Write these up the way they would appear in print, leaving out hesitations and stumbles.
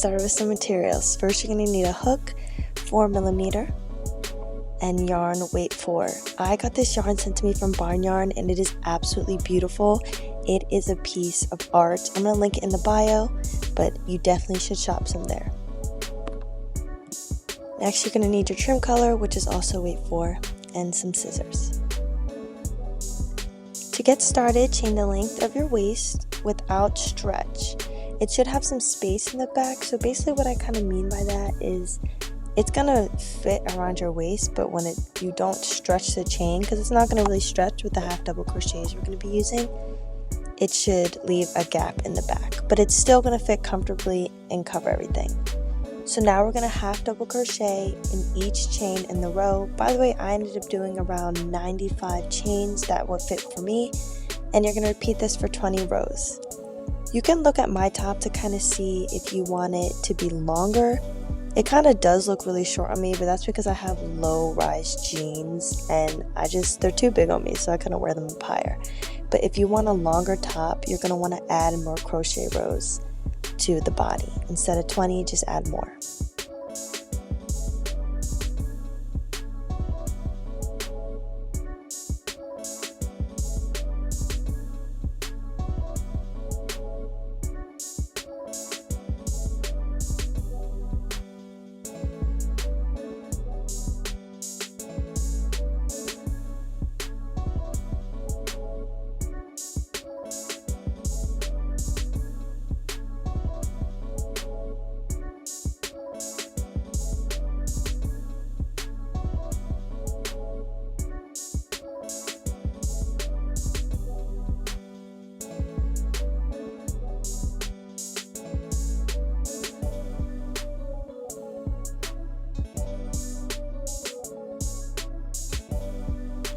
started with some materials. First, you're going to need a hook, 4mm, and yarn weight 4. I got this yarn sent to me from Barn Yarn, and it is absolutely beautiful. It is a piece of art. I'm going to link it in the bio, but you definitely should shop some there. Next, you're going to need your trim color, which is also weight 4, and some scissors. To get started, chain the length of your waist without stretch. It should have some space in the back, so basically what I kind of mean by that is it's gonna fit around your waist, but when you don't stretch the chain, because it's not gonna really stretch with the half double crochets we're gonna be using, it should leave a gap in the back, but it's still gonna fit comfortably and cover everything. So now we're gonna half double crochet in each chain in the row. By the way, I ended up doing around 95 chains. That would fit for me, and you're gonna repeat this for 20 rows. You can look at my top to kind of see if you want it to be longer. It kind of does look really short on me, but that's because I have low-rise jeans and they're too big on me, so I couldn't wear them up higher. But if you want a longer top, you're going to want to add more crochet rows to the body. Instead of 20, just add more.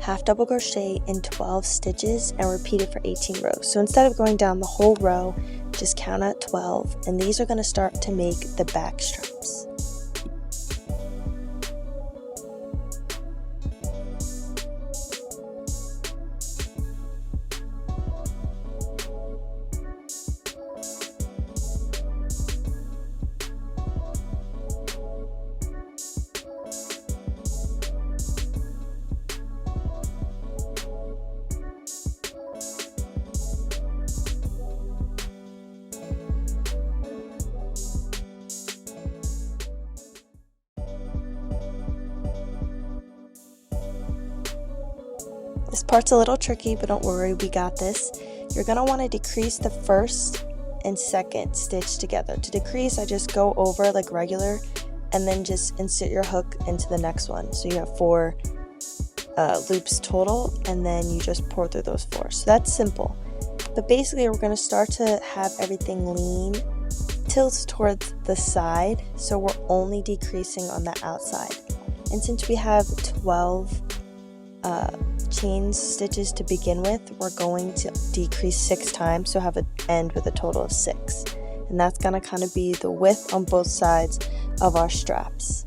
Half double crochet in 12 stitches and repeat it for 18 rows. So instead of going down the whole row, just count at 12, and these are going to start to make the back straps. This part's a little tricky, but don't worry, we got this. You're going to want to decrease the first and second stitch together. To decrease, I just go over like regular and then just insert your hook into the next one. So you have 4 loops total, and then you just pour through those 4. So that's simple. But basically, we're going to start to have everything lean, tilt towards the side, so we're only decreasing on the outside. And since we have 12 chain stitches to begin with, we're going to decrease 6 times, so have an end with a total of 6, and that's going to kind of be the width on both sides of our straps.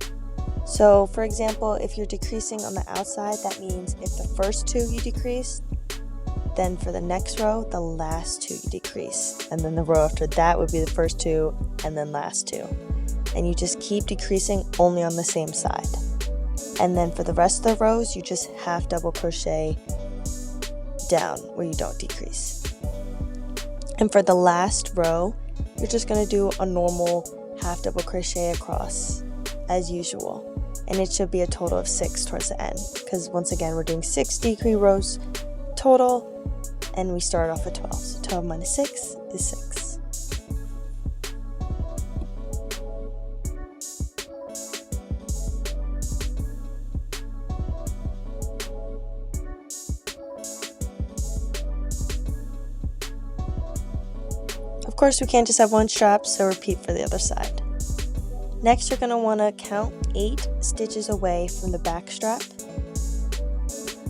So for example, if you're decreasing on the outside, that means if the first 2 you decrease, then for the next row the last 2 you decrease, and then the row after that would be the first 2 and then last 2, and you just keep decreasing only on the same side. And then for the rest of the rows, you just half double crochet down where you don't decrease. And for the last row, you're just going to do a normal half double crochet across as usual. And it should be a total of 6 towards the end, because once again, we're doing 6 decrease rows total, and we start off at 12. So 12 minus 6 is 6. Of course, we can't just have one strap, so repeat for the other side. Next, you're going to want to count 8 stitches away from the back strap,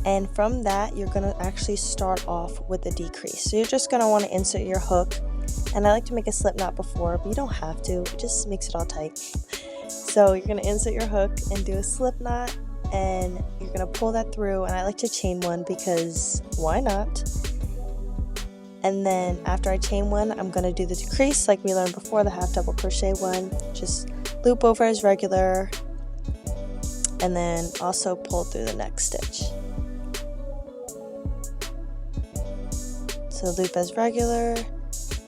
and from that, you're going to actually start off with a decrease. So you're just going to want to insert your hook, and I like to make a slip knot before, but you don't have to, it just makes it all tight. So you're going to insert your hook and do a slip knot, and you're going to pull that through, and I like to chain one because why not? And then after I chain one, I'm going to do the decrease like we learned before, the half double crochet one. Just loop over as regular, and then also pull through the next stitch. So loop as regular,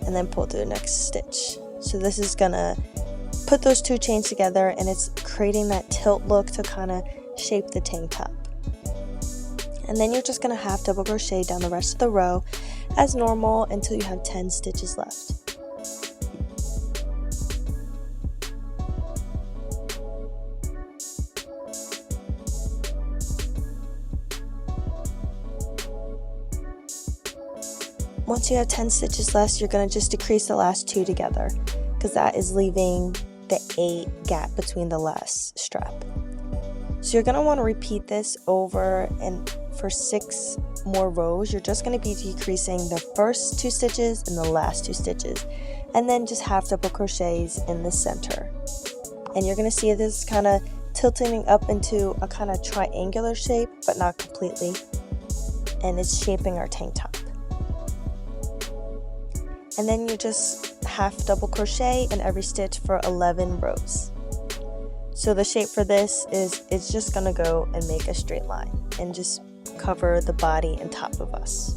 and then pull through the next stitch. So this is gonna put those two chains together, and it's creating that tilt look to kind of shape the tank top. And then you're just gonna half double crochet down the rest of the row as normal until you have 10 stitches left. Once you have 10 stitches left, you're going to just decrease the last two together, because that is leaving the 8 gap between the last strap. So you're going to want to repeat this over, and for 6 more rows, you're just going to be decreasing the first 2 stitches and the last 2 stitches, and then just half double crochets in the center. And you're going to see this kind of tilting up into a kind of triangular shape, but not completely, and it's shaping our tank top. And then you just half double crochet in every stitch for 11 rows. So the shape for this is, it's just gonna go and make a straight line and just cover the body and top of us.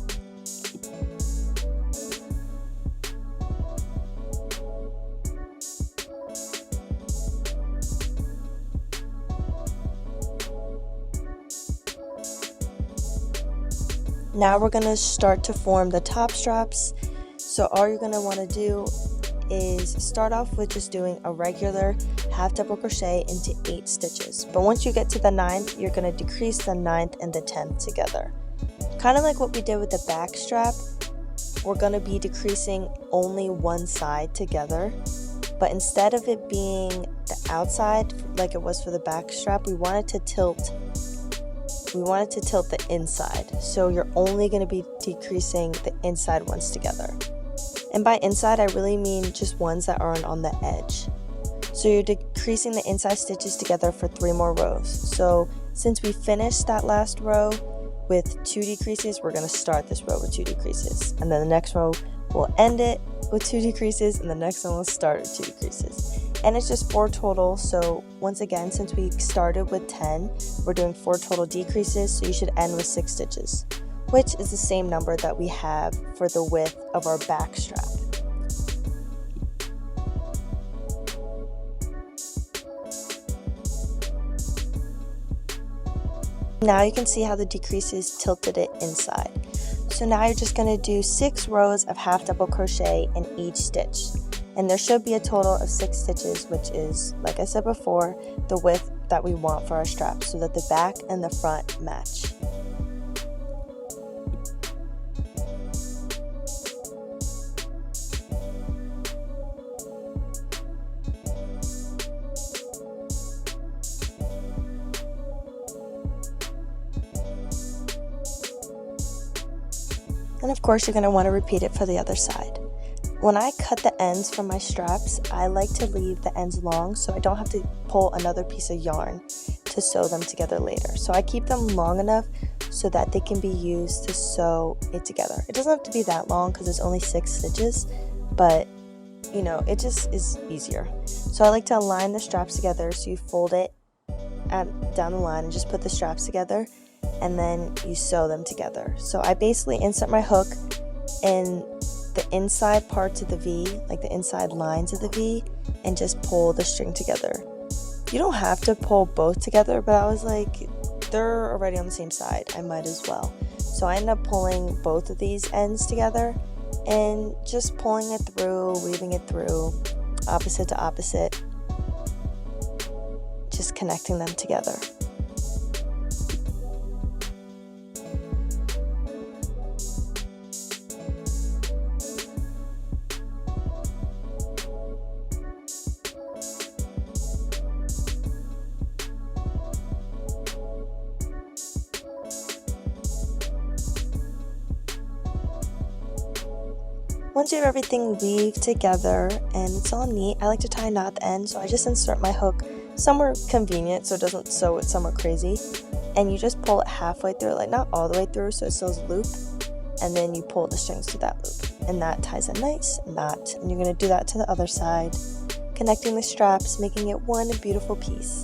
Now we're gonna start to form the top straps. So all you're going to want to do is start off with just doing a regular half double crochet into 8 stitches. But once you get to the 9th, you're going to decrease the 9th and the 10th together. Kind of like what we did with the back strap, we're going to be decreasing only one side together. But instead of it being the outside like it was for the back strap, we wanted to tilt the inside. So you're only going to be decreasing the inside ones together. And by inside, I really mean just ones that aren't on the edge. So you're decreasing the inside stitches together for 3 more rows. So since we finished that last row with 2 decreases, we're going to start this row with 2 decreases. And then the next row, we'll end it with 2 decreases, and the next one will start with 2 decreases. And it's just 4 total. So once again, since we started with 10, we're doing 4 total decreases. So you should end with 6 stitches, which is the same number that we have for the width of our back strap. Now you can see how the decreases tilted it inside. So now you're just going to do 6 rows of half double crochet in each stitch. And there should be a total of 6 stitches, which is, like I said before, the width that we want for our strap so that the back and the front match. And of course, you're going to want to repeat it for the other side. When I cut the ends from my straps, I like to leave the ends long so I don't have to pull another piece of yarn to sew them together later. So I keep them long enough so that they can be used to sew it together. It doesn't have to be that long because it's only 6 stitches, but you know, it just is easier. So I like to align the straps together, so you fold it down the line and just put the straps together, and then you sew them together. So I basically insert my hook in the inside parts of the V, like the inside lines of the V, and just pull the string together. You don't have to pull both together, but I was like, they're already on the same side, I might as well. So I end up pulling both of these ends together and just pulling it through, weaving it through, opposite to opposite, just connecting them together. Once you have everything weaved together and it's all neat, I like to tie a knot at the end, so I just insert my hook somewhere convenient so it doesn't sew it somewhere crazy. And you just pull it halfway through, like not all the way through so it still has a loop. and then you pull the strings to that loop, and that ties a nice knot. And you're going to do that to the other side, connecting the straps, making it one beautiful piece.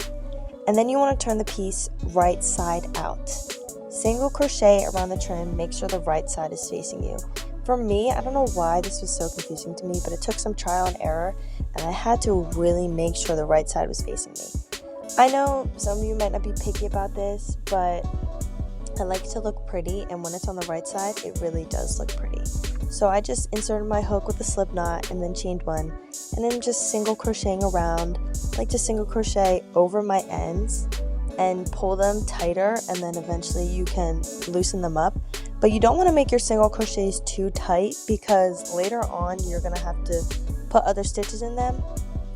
And then you want to turn the piece right side out. Single crochet around the trim, make sure the right side is facing you. For me, I don't know why this was so confusing to me, but it took some trial and error, and I had to really make sure the right side was facing me. I know some of you might not be picky about this, but I like to look pretty, and when it's on the right side, it really does look pretty. So I just inserted my hook with a slip knot and then chained one, and then just single crocheting around. I like to single crochet over my ends and pull them tighter, and then eventually you can loosen them up. But you don't want to make your single crochets too tight, because later on you're going to have to put other stitches in them,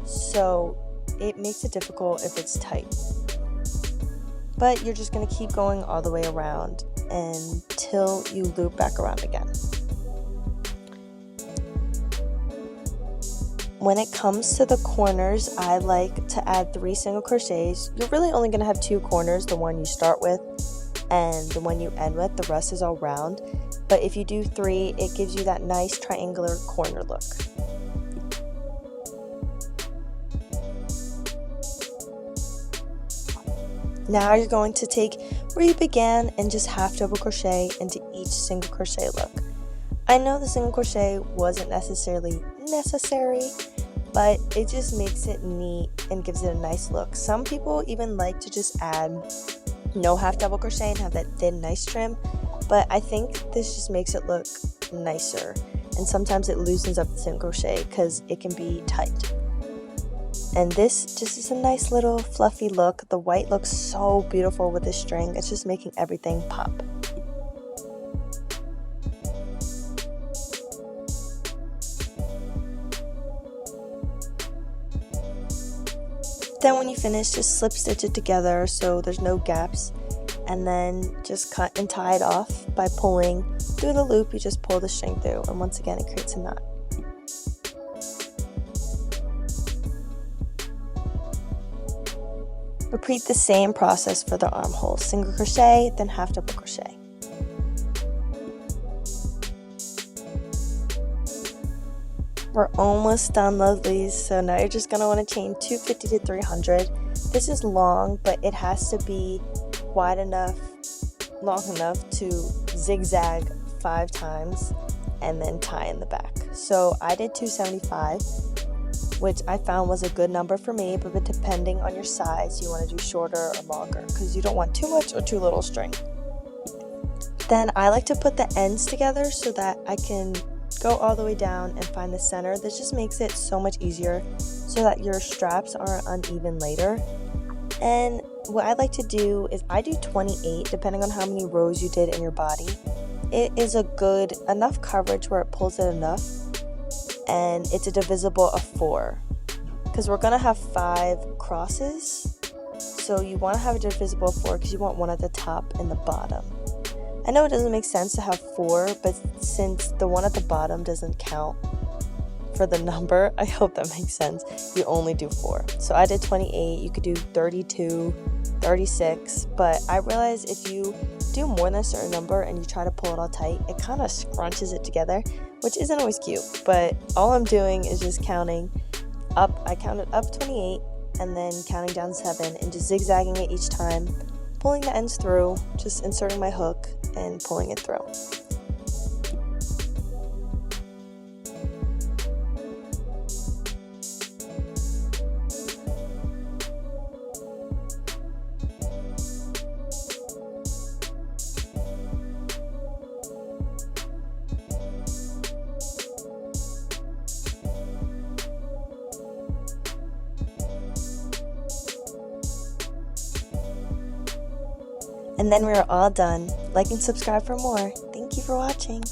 so it makes it difficult if it's tight. But you're just going to keep going all the way around until you loop back around again. When it comes to the corners, I like to add 3 single crochets. You're really only going to have 2 corners, the one you start with and the one you end with. The rest is all round. But if you do 3, it gives you that nice triangular corner look. Now you're going to take where you began and just half double crochet into each single crochet look. I know the single crochet wasn't necessarily necessary, but it just makes it neat and gives it a nice look. Some people even like to just add no half double crochet and have that thin nice trim, but I think this just makes it look nicer, and sometimes it loosens up the single crochet because it can be tight. And this just is a nice little fluffy look. The white looks so beautiful with this string. It's just making everything pop. Then when you finish, just slip stitch it together so there's no gaps, and then just cut and tie it off by pulling through the loop. You just pull the string through, and once again it creates a knot. Repeat the same process for the armholes. Single crochet, then half double crochet. We're almost done, lovelies, so now you're just going to want to chain 250 to 300. This is long, but it has to be wide enough, long enough to zigzag 5 times and then tie in the back. So I did 275, which I found was a good number for me, but depending on your size, you want to do shorter or longer, because you don't want too much or too little string. Then I like to put the ends together so that I can go all the way down and find the center. This just makes it so much easier so that your straps aren't uneven later. And what I like to do is I do 28, depending on how many rows you did in your body. It is a good enough coverage where it pulls it enough, and it's a divisible of 4, because we're gonna have 5 crosses, so you want to have a divisible of 4 because you want one at the top and the bottom. I know it doesn't make sense to have 4, but since the one at the bottom doesn't count for the number, I hope that makes sense, you only do 4. So I did 28, you could do 32, 36, but I realized if you do more than a certain number and you try to pull it all tight, it kind of scrunches it together, which isn't always cute. But all I'm doing is just counting up. I counted up 28 and then counting down 7 and just zigzagging it each time, pulling the ends through, just inserting my hook and pulling it through. And then we are all done. Like and subscribe for more. Thank you for watching.